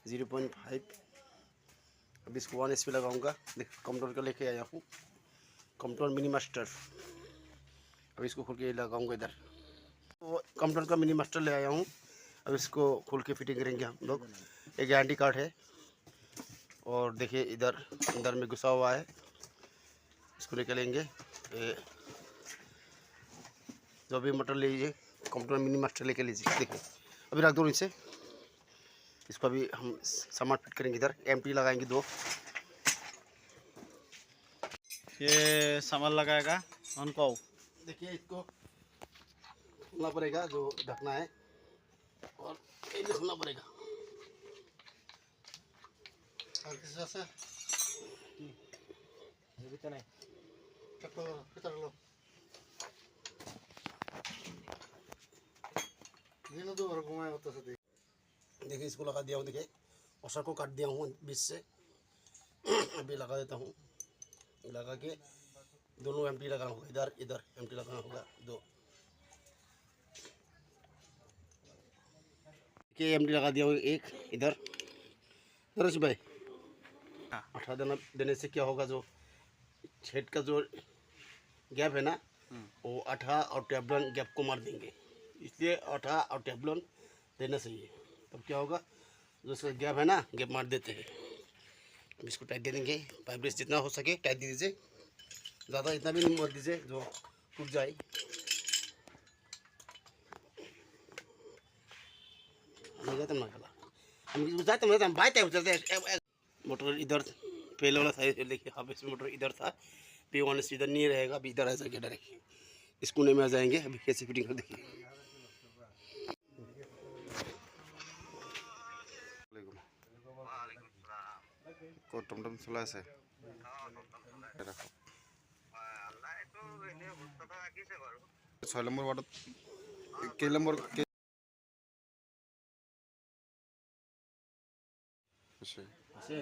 0.5। अब इसको 1 SP लगाऊंगा। देख कंट्रोल का लेके आया हूँ, कंट्रोल मिनी मास्टर। अब इसको खोल के लगाऊंगा इधर। तो कंट्रोल का मिनी मास्टर ले आया हूँ। अब इसको खोल के फिटिंग करेंगे हम लोग। एक गारंटी कार्ड है और देखिए इधर अंदर में घुसा हुआ है, इसको निकालेंगे। जो भी मोटर लीजिए कंट्रोल मिनी मास्टर लेके लीजिए। देखिए अभी रख दो इसे, इसको अभी हम सामान फिट करेंगे। इधर एमटी लगाएंगे 2। ये सामान लगाएगा उनको। देखिए इसको खोलना पड़ेगा, जो ढकना है, और ये भी खोलना पड़ेगा। देखिए इसको लगा दिया हूँ। देखिए औसर को काट दिया हूँ बीच से। अभी लगा देता हूँ। लगा के दोनों एमटी लगाना होगा, इधर इधर एमटी लगाना होगा 2। देखिए एमटी लगा दिया हूँ एक इधर। नरेश भाई, अठा देने से क्या होगा, जो छेद का जो गैप है ना, वो आठा और टेबलन गैप को मार देंगे। इसलिए आठा और टेबलन देना चाहिए, तब क्या होगा, जो इसका गैप है ना, गैप मार देते हैं। इसको टाइट दे देंगे। पाइप ब्रेस जितना हो सके टाइट दे दीजिए, ज़्यादा इतना भी नहीं मार दीजिए जो टूट जाए। मोटर इधर पहले वाला साइड देखिए, हाफ एच मोटर इधर था, P1 इधर नहीं रहेगा, अभी इधर ऐसा क्या डायरेक्ट इस कोने में आ जाएंगे। अभी कैसे फिटिंग कर देखिए। টমটম চলাই আছে। 6 নম্বৰ ৱাৰ্ডত কেই নম্বৰ আছে?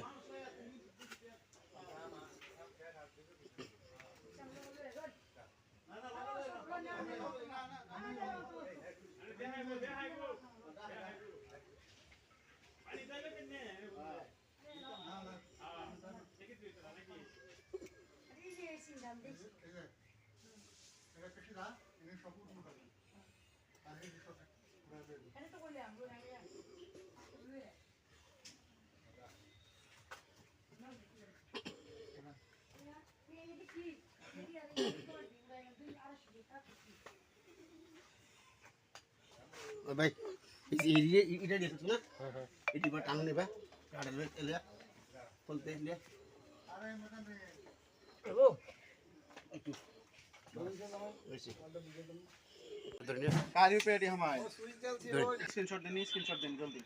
भाई ये इधर देखो ना, इधर पर टांगने पे काट ले ले खोलते ले। ओ इतु ऐसे उधर ने कार्य पे रेडी हमारे स्क्रीनशॉट देनी, स्क्रीनशॉट देनी जल्दी।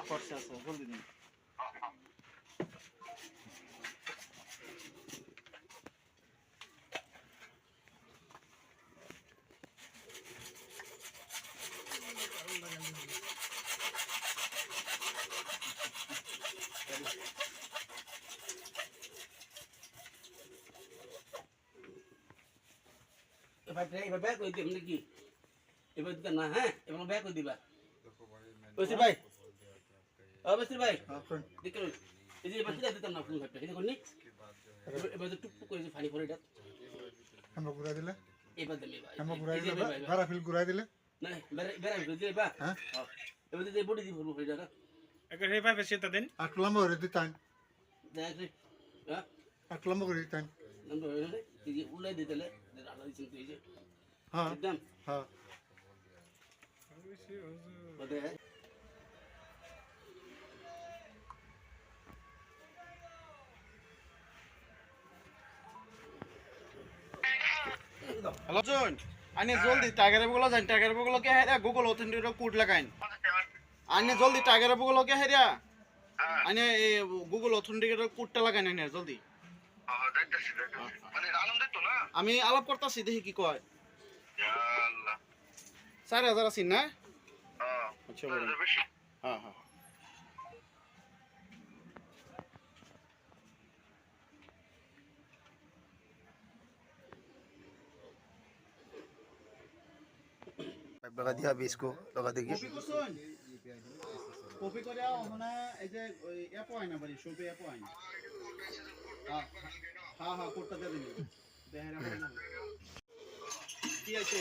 फट से जल्दी देनी। এবার ব্যাক করে দিই নাকি? এবার দিতে না, হ্যাঁ এবার ব্যাক করে দিবা। ওসি ভাই, ওসি ভাই দেখো এই যে এবার কি দিতাম না ফোন ঘাটটা এটা করনি। এবার তো টুক টুক করে ফানি করে এটা আমরা ঘুরাই দিলে, এবার দেবে ভাই, আমরা ঘুরাই দিলে, ভাড়া ফিল ঘুরাই দিলে না বেরা করে দিলে বা। হ্যাঁ এবার দিতে বডি দিব বড় এটা একটা রে পাইবে সেটা দেন। 8 লম্বা করে দিতাম, দেখ হ্যাঁ 8 লম্বা করে দিতাম। নন্দ হইলে এই যে উলাই দিতেলে আলাদা দিছেন তো এই যে। হ্যাঁ একদম হ্যাঁ ওদে হ্যালো জন, আনে জলদি টাইগারের বগল যান, টাইগারের বগল কে হেরা গুগল অথেন্টিক কোড লাগাইন। আনে জলদি টাইগারের বগল কে হেরা আনে গুগল অথেন্টিকের কোডটা লাগাইন আনে জলদি। মানে আলম দেখতো না, আমি আলাপ করতেছি দেখি কি কয়। আল্লাহ 4000 আছেন না? হ্যাঁ আচ্ছা বলেন। হ্যাঁ হ্যাঁ पाइप लगा दिया, अभी इसको लगा देंगे। কপি করে ওখানে এই যে অ্যাপও আয় না বাড়ি শপে অ্যাপও আয় হ্যাঁ হ্যাঁ কোডটা দিয়ে দিন দেখেন কি আছে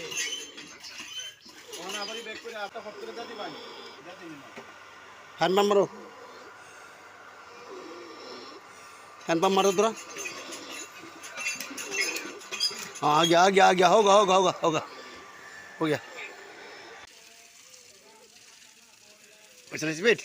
ওখানে আবারই ব্যাক করে আপটা ফট করে দিয়ে দিবাই দিয়ে দিন हैंड पंप मारो हैंड पंप मारो थोड़ा हाँ आ गया होगा हो गया स्पीड